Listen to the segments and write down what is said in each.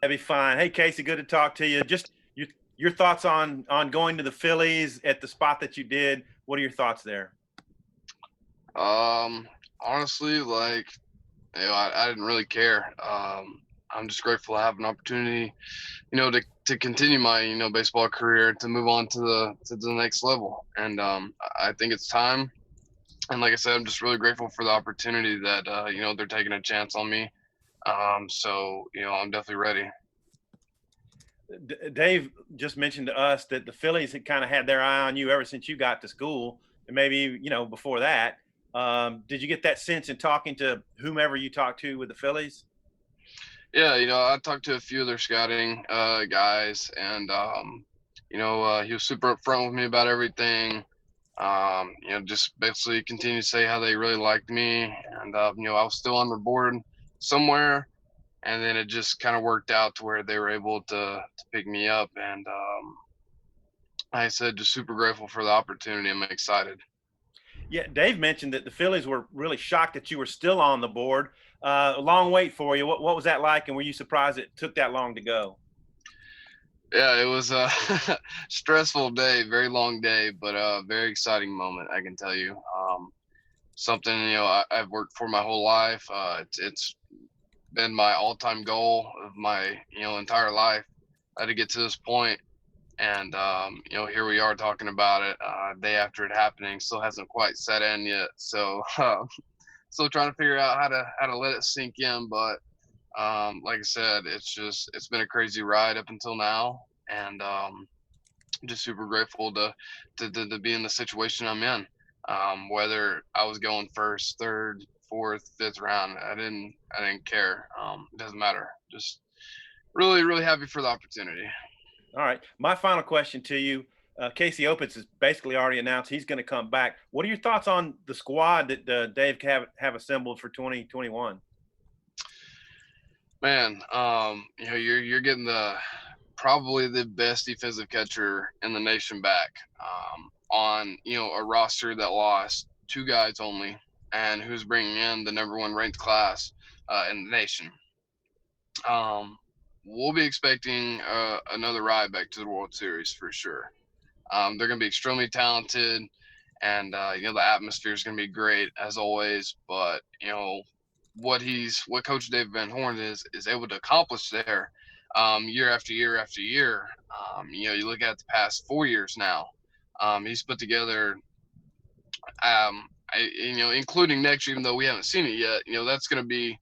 That'd be fine. Hey, Casey, good to talk to you. Just your thoughts on going to the Phillies at the spot that you did. What are your thoughts there? Honestly, I didn't really care. I'm just grateful to have an opportunity, to continue my, baseball career, to move on to the next level. And I think it's time. And like I said, I'm just really grateful for the opportunity that they're taking a chance on me. So I'm definitely ready. Dave just mentioned to us that the Phillies had kind of had their eye on you ever since you got to school, and maybe before that. Did you get that sense in talking to whomever you talked to with the Phillies? Yeah, I talked to a few of their scouting guys, and he was super upfront with me about everything. Just basically continue to say how they really liked me, and I was still on the board somewhere, and then it just kind of worked out to where they were able to pick me up, and like I said, just super grateful for the opportunity. I'm excited. Yeah, Dave mentioned that the Phillies were really shocked that you were still on the board. A long wait for you. What was that like, and were you surprised it took that long to go? Yeah, it was a stressful day, very long day, but a very exciting moment, I can tell you. Something I've worked for my whole life. It's been my all-time goal of my entire life to get to this point, and here we are talking about it day after it happening. Still hasn't quite set in yet, so still trying to figure out how to let it sink in. But like I said, it's been a crazy ride up until now, and just super grateful to be in the situation I'm in. Whether I was going first, third, fourth, fifth round, I didn't care. It doesn't matter. Just really really happy for the opportunity. All right. My final question to you. Casey Opitz has basically already announced he's going to come back. What are your thoughts on the squad that Dave have assembled for 2021? Man, you're getting the probably the best defensive catcher in the nation back, on a roster that lost two guys only, and who's bringing in the number one ranked class in the nation. Um, we'll be expecting another ride back to the World Series for sure. They're going to be extremely talented, and the atmosphere is going to be great as always. But what Coach Dave Van Horn is able to accomplish there, year after year after year. You look at the past 4 years now. He's put together, including next year, even though we haven't seen it yet. That's going to be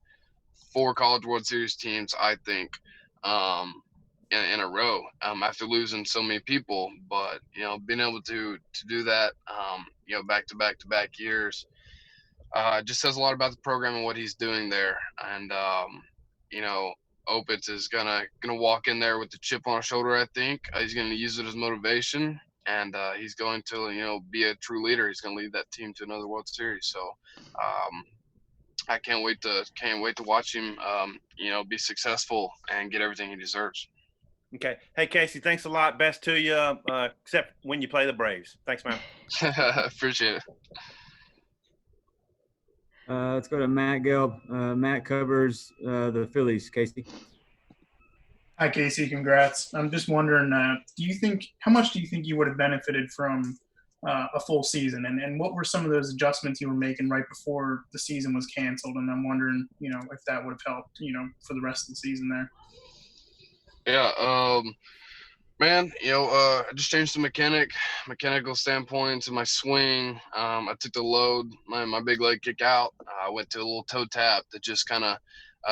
four College World Series teams, I think, um, in a row, after losing so many people. But being able to do that, back to back to back years, just says a lot about the program and what he's doing there. And you know, Opitz is gonna walk in there with the chip on his shoulder. I think he's gonna use it as motivation, and he's going to be a true leader. He's gonna lead that team to another World Series. So I can't wait to watch him be successful and get everything he deserves. Okay. Hey, Casey, thanks a lot. Best to you, except when you play the Braves. Thanks, man. Appreciate it. Let's go to Matt Gelb. Matt covers the Phillies. Casey. Hi, Casey. Congrats. I'm just wondering, how much do you think you would have benefited from a full season, and what were some of those adjustments you were making right before the season was canceled? And I'm wondering, if that would have helped, for the rest of the season there. Yeah, man, I just changed the mechanical standpoints in my swing. I took the load, my big leg kick out. I went to a little toe tap that just kind of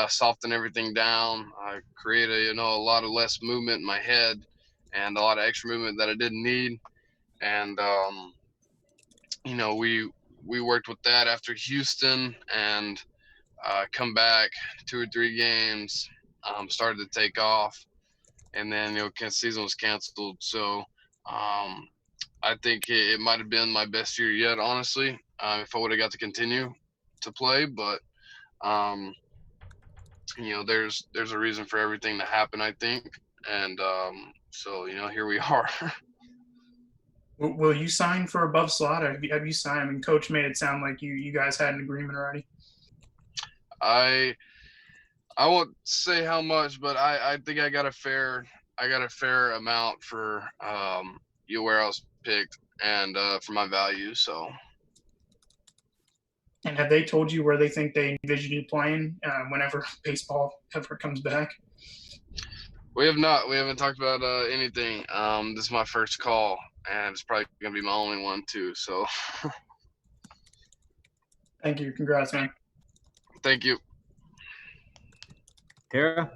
softened everything down. I created, a lot of less movement in my head and a lot of extra movement that I didn't need. And we worked with that after Houston, and come back 2 or 3 games, started to take off, and then season was canceled. So I think it might have been my best year yet, honestly, if I would have got to continue to play. But there's a reason for everything to happen, I think, and so here we are. Will you sign for above slot? Have you signed? I mean, Coach made it sound like you guys had an agreement already. I I won't say how much, but I think I got a fair amount for where I was picked and for my value. So And have they told you where they think they envision you playing whenever baseball ever comes back? we have not. We haven't talked about anything. This is my first call, and it's probably gonna be my only one too. So Thank you. Congrats, man. thank you. Tara?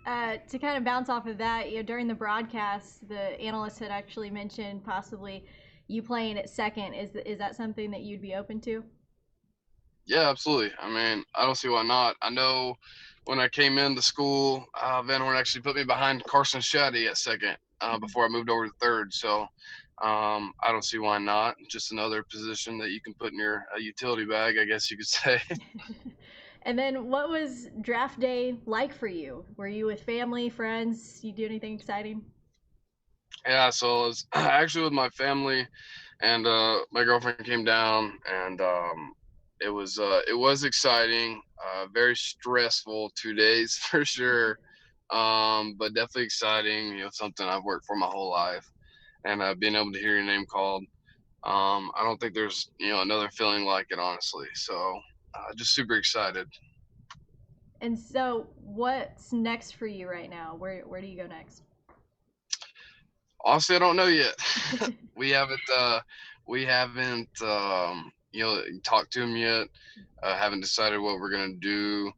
To kind of bounce off of that, during the broadcast, the analyst had actually mentioned possibly you playing at second. Is that something that you'd be open to? Yeah, absolutely. I mean, I don't see why not. I know when I came into school, Van Horn actually put me behind Carson Shaddy at second before I moved over to third. So I don't see why not. Just another position that you can put in your utility bag, I guess you could say. And then what was draft day like for you? Were you with family, friends? You do anything exciting? Yeah, so I was actually with my family, and my girlfriend came down, and it was exciting. Very stressful 2 days for sure, but definitely exciting. Something I've worked for my whole life, and being able to hear your name called. I don't think there's another feeling like it, honestly. So just super excited. And so, what's next for you right now? Where do you go next? Honestly, I don't know yet. we haven't talked to him yet. Haven't decided what we're gonna do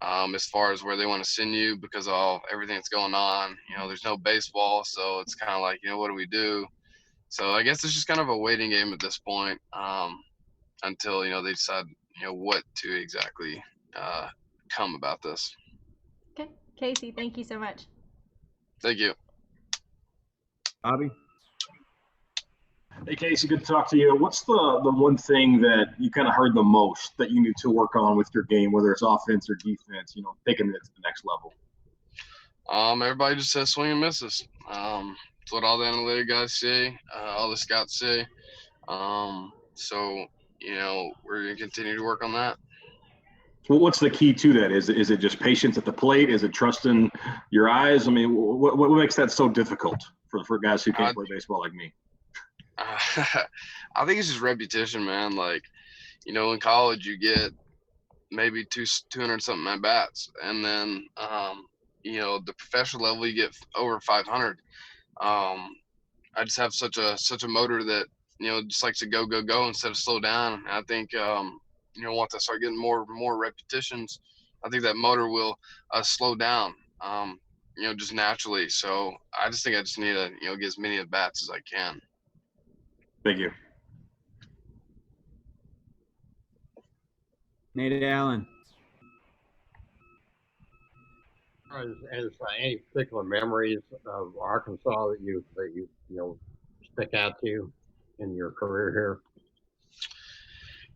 as far as where they want to send you because of everything that's going on. There's no baseball, so it's kind of like what do we do? So I guess it's just kind of a waiting game at this point until they decide what to exactly come about this. Okay, Casey, thank you so much. Thank you. Bobby? Hey, Casey, good to talk to you. What's the one thing that you kind of heard the most that you need to work on with your game, whether it's offense or defense, taking it to the next level? Everybody just says swing and misses. It's what all the analytic guys say, all the scouts say. So, we're going to continue to work on that. Well, what's the key to that? Is it just patience at the plate? Is it trusting your eyes? I mean, what makes that so difficult for guys who can't play baseball like me? I think it's just repetition, man. Like, in college you get maybe 200 something at bats, and then the professional level you get over 500. I just have such a motor that just likes to go instead of slow down. And I think once I start getting more repetitions, I think that motor will slow down just naturally. So I just think I just need to get as many at bats as I can. Thank you. Nate Allen? Is any particular memories of Arkansas that you stick out to you in your career here?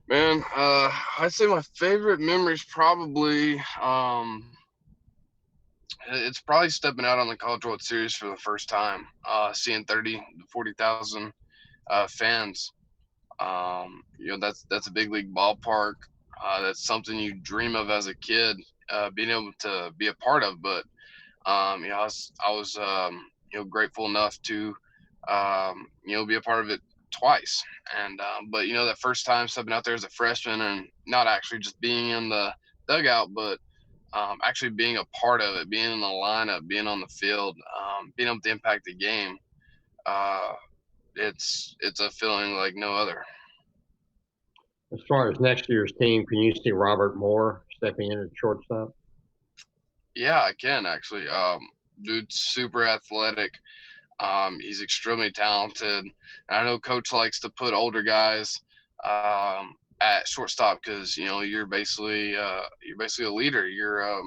Man, I'd say my favorite memory is probably it's probably stepping out on the College World Series for the first time, seeing 30,000 to 40,000 fans. That's a big league ballpark. That's something you dream of as a kid, being able to be a part of. But I was grateful enough to be a part of it twice. And but that first time stepping out there as a freshman and not actually just being in the dugout, but actually being a part of it, being in the lineup, being on the field, being able to impact the game. It's a feeling like no other. As far as next year's team, can you see Robert Moore stepping in at shortstop? Yeah, I can actually. Dude's super athletic. He's extremely talented. I know Coach likes to put older guys at shortstop because you're basically a leader. You're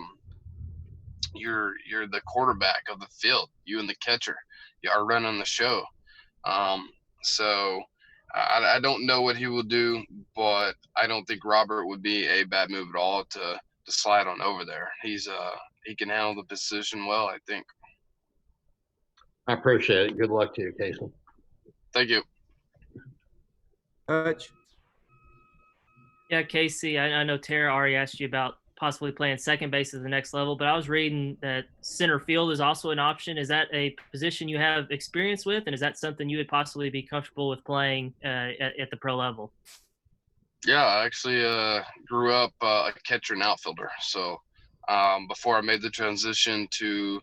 the quarterback of the field. You and the catcher, you are running the show. So I don't know what he will do, but I don't think Robert would be a bad move at all to slide on over there. He can handle the position well, I think. I appreciate it. Good luck to you, Casey. Thank you. Coach? Yeah, Casey, I know Tara already asked you about possibly playing second base at the next level, but I was reading that center field is also an option. Is that a position you have experience with, and is that something you would possibly be comfortable with playing at the pro level? Yeah, I actually grew up a catcher and outfielder. So before I made the transition to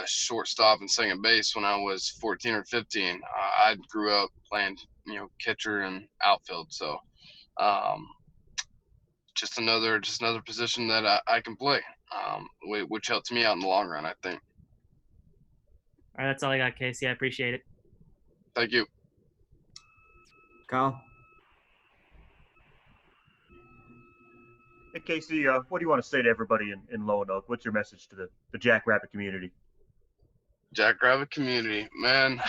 shortstop and second base when I was 14 or 15, I grew up playing, catcher and outfield. So um, just another position that I can play, which helps me out in the long run, I think. All right, that's all I got, Casey. I appreciate it. Thank you. Kyle? Hey, Casey, what do you want to say to everybody in Lonoke? What's your message to the Jackrabbit community? Jackrabbit community, man.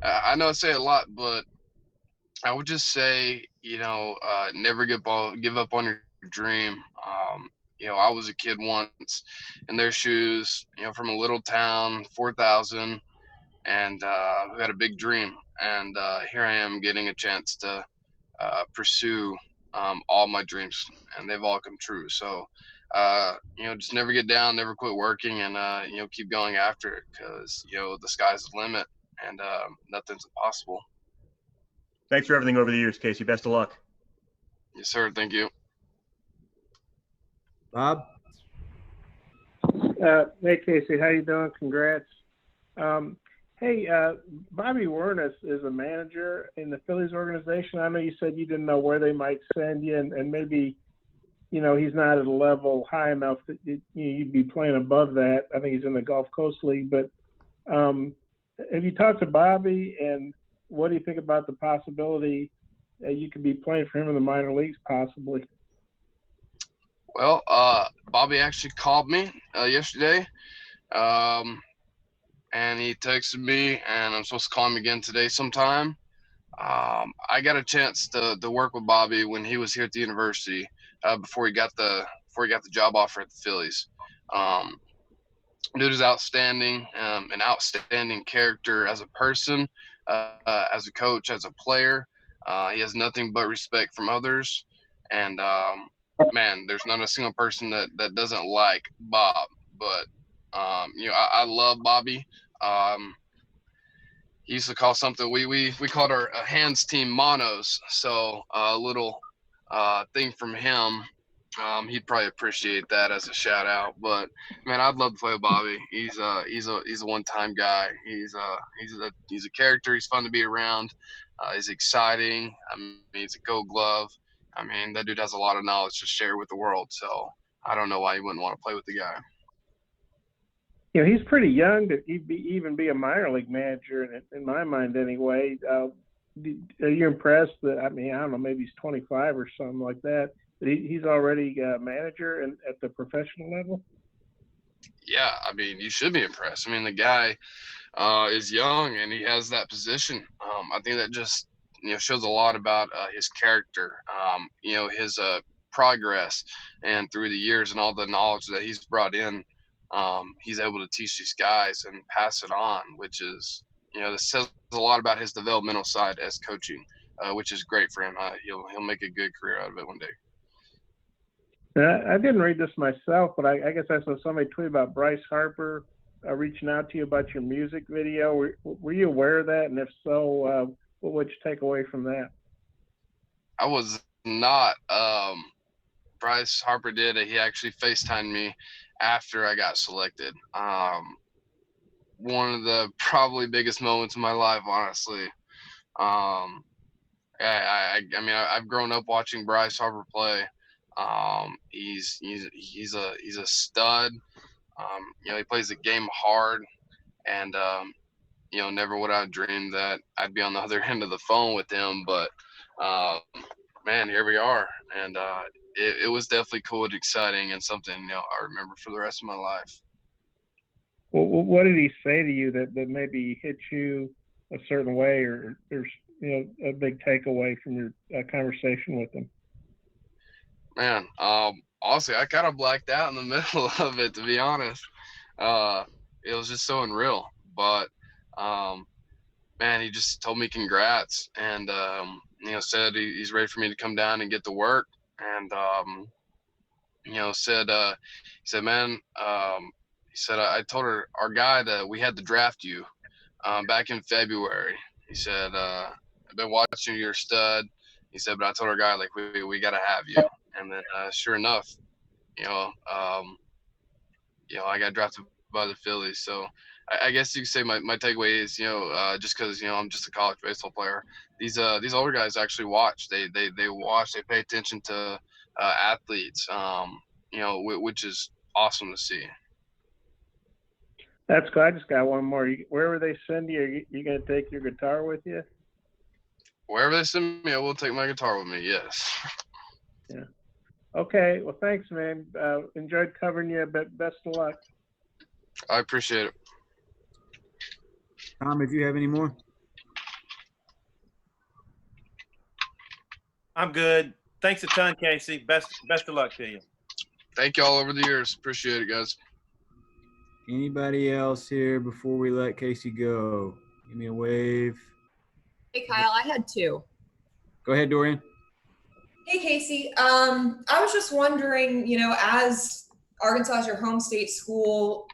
I know I say it a lot, but I would just say, never give up on your dream. I was a kid once in their shoes, from a little town, 4,000, and who had a big dream. And here I am getting a chance to pursue all my dreams, and they've all come true. So, just never get down, never quit working, and keep going after it, because the sky's the limit, and nothing's impossible. Thanks for everything over the years, Casey. Best of luck. Yes, sir. Thank you. Bob? Hey, Casey. How you doing? Congrats. Hey, Bobby Werner is a manager in the Phillies organization. I know you said you didn't know where they might send you, and maybe, he's not at a level high enough that you'd be playing above that. I think he's in the Gulf Coast League. But have you talked to Bobby, and what do you think about the possibility that you could be playing for him in the minor leagues possibly? Well, Bobby actually called me yesterday. And he texted me, and I'm supposed to call him again today sometime. I got a chance to work with Bobby when he was here at the university before he got the job offer at the Phillies. Dude is outstanding, an outstanding character as a person, as a coach, as a player. He has nothing but respect from others, and man, there's not a single person that doesn't like Bob. But I love Bobby. He used to call something we called our hands team monos. So a little thing from him. He'd probably appreciate that as a shout out. But man, I'd love to play with Bobby. He's a one-time guy. He's a character. He's fun to be around. He's exciting. I mean, he's a Gold Glove. I mean, that dude has a lot of knowledge to share with the world. So I don't know why you wouldn't want to play with the guy. He's pretty young to even be a minor league manager, in my mind anyway. Are you impressed that, I don't know, maybe he's 25 or something like that, but he's already a manager at the professional level? Yeah, I mean, you should be impressed. I mean, the guy is young, and he has that position. I think that just, shows a lot about his character, his progress, and through the years and all the knowledge that he's brought in. He's able to teach these guys and pass it on, which is, this says a lot about his developmental side as coaching, which is great for him. He'll make a good career out of it one day. I didn't read this myself, but I guess I saw somebody tweet about Bryce Harper reaching out to you about your music video. Were you aware of that? And if so, what would you take away from that? I was not. Bryce Harper did. He actually FaceTimed me after I got selected. One of the probably biggest moments of my life, honestly. I mean, I've grown up watching Bryce Harper play. He's a stud. He plays the game hard, and never would I have dreamed that I'd be on the other end of the phone with him. But man, here we are, and it was definitely cool and exciting, and something I remember for the rest of my life. Well, what did he say to you that maybe hit you a certain way, or there's a big takeaway from your conversation with him? Man, honestly, I kind of blacked out in the middle of it, to be honest. It was just so unreal. But man, he just told me congrats, and said he's ready for me to come down and get to work. And he said, man, he said, I told our guy that we had to draft you back in February. He said, I've been watching your stud. He said, but I told our guy, like, we got to have you. And then sure enough, I got drafted by the Phillies. So I guess you could say my takeaway is, just because, I'm just a college baseball player, these older guys actually watch. They watch, they pay attention to athletes, which is awesome to see. That's cool. I just got one more. Wherever they send you, are you going to take your guitar with you? Wherever they send me, I will take my guitar with me. Yes. Yeah. Okay. Well, thanks, man. Enjoyed covering you, but best of luck. I appreciate it. Tom, if you have any more? I'm good. Thanks a ton, Casey. Best of luck to you. Thank you all over the years. Appreciate it, guys. Anybody else here before we let Casey go? Give me a wave. Hey, Kyle, I had two. Go ahead, Dorian. Hey, Casey. I was just wondering, as Arkansas is your home state school,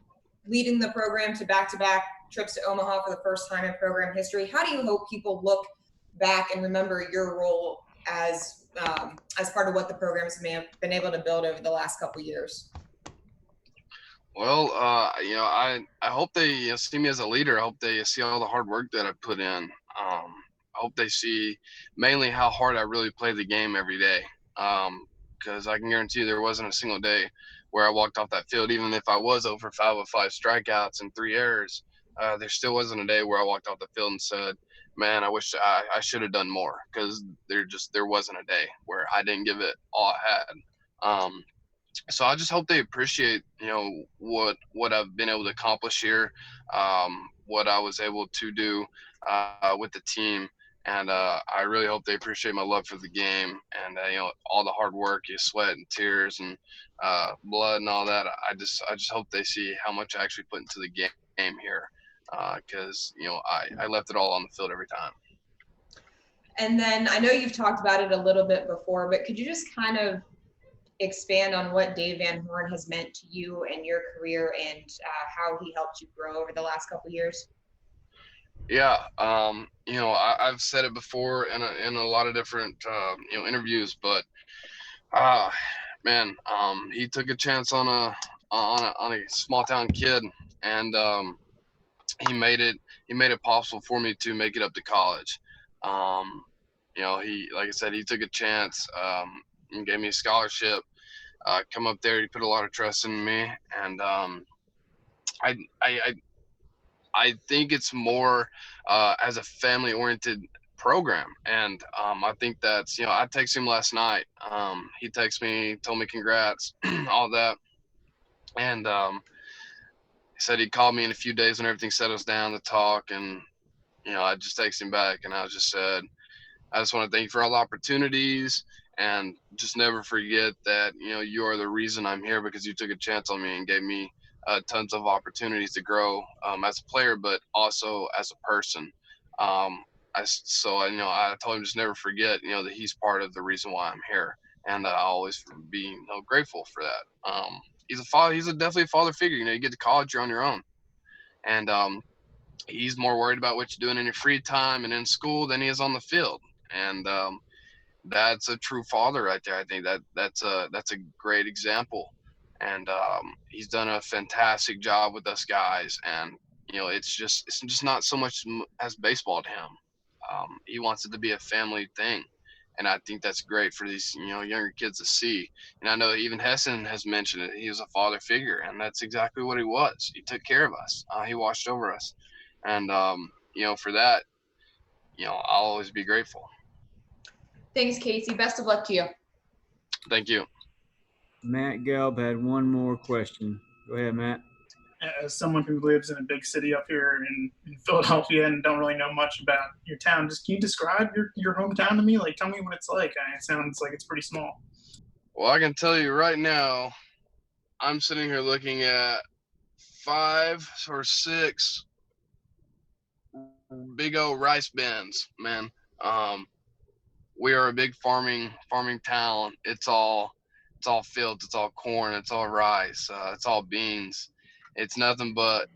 leading the program to back-to-back trips to Omaha for the first time in program history, how do you hope people look back and remember your role as part of what the program's been able to build over the last couple of years? Well, I hope they see me as a leader. I hope they see all the hard work that I put in. I hope they see mainly how hard I really play the game every day. Because I can guarantee you there wasn't a single day where I walked off that field, even if I was over 5 of 5 strikeouts and 3 errors. There still wasn't a day where I walked off the field and said, man, I wish I should have done more, because there wasn't a day where I didn't give it all I had. So I just hope they appreciate, what I've been able to accomplish here, what I was able to do with the team. And I really hope they appreciate my love for the game and, all the hard work, sweat and tears and blood and all that. I just hope they see how much I actually put into the game here, because, I left it all on the field every time. And then I know you've talked about it a little bit before, but could you just kind of expand on what Dave Van Horn has meant to you and your career, and how he helped you grow over the last couple of years? Yeah, I've said it before in a lot of different interviews, but man, he took a chance on a small town kid, and he made it possible for me to make it up to college. He, like I said, he took a chance, and gave me a scholarship. Come up there, he put a lot of trust in me, and I think it's more as a family-oriented program, and I think that's, I texted him last night. He texted me, told me congrats, all that, and he said he'd call me in a few days when everything settles down to talk, and I just texted him back, and I just said, I just want to thank you for all the opportunities, and just never forget that, you are the reason I'm here, because you took a chance on me and gave me tons of opportunities to grow as a player, but also as a person. I told him just never forget, that he's part of the reason why I'm here, and I'll always be grateful for that. He's a father. He's definitely a father figure. You get to college, you're on your own, and he's more worried about what you're doing in your free time and in school than he is on the field, and that's a true father right there. I think that's a great example. And he's done a fantastic job with us guys, and it's just not so much as baseball to him. He wants it to be a family thing, and I think that's great for these younger kids to see. And I know even Hessen has mentioned it. He was a father figure, and that's exactly what he was. He took care of us. He watched over us, and for that, I'll always be grateful. Thanks, Casey. Best of luck to you. Thank you. Matt Gelb had one more question. Go ahead, Matt. As someone who lives in a big city up here in Philadelphia and don't really know much about your town, just can you describe your hometown to me? Like, tell me what it's like. It sounds like it's pretty small. Well, I can tell you right now, I'm sitting here looking at 5 or 6 big old rice bins, man. We are a big farming town. It's all It's all fields, it's all corn, it's all rice, it's all beans. It's nothing but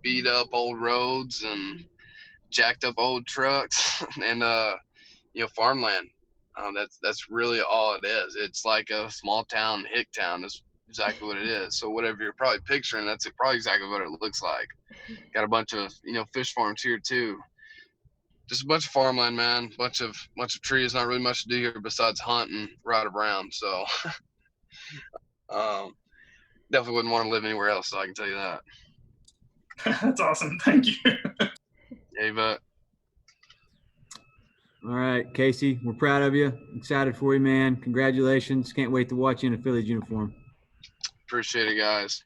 beat up old roads and jacked up old trucks and farmland. That's really all it is. It's like a small town, hick town. That's exactly what it is. So whatever you're probably picturing, that's probably exactly what it looks like. Got a bunch of fish farms here too. Just a bunch of farmland, man. Bunch of trees. Not really much to do here besides hunt and ride around. So definitely wouldn't want to live anywhere else. So I can tell you that. That's awesome. Thank you. Yeah, you bet. All right, Casey, we're proud of you. Excited for you, man. Congratulations. Can't wait to watch you in a Phillies uniform. Appreciate it, guys.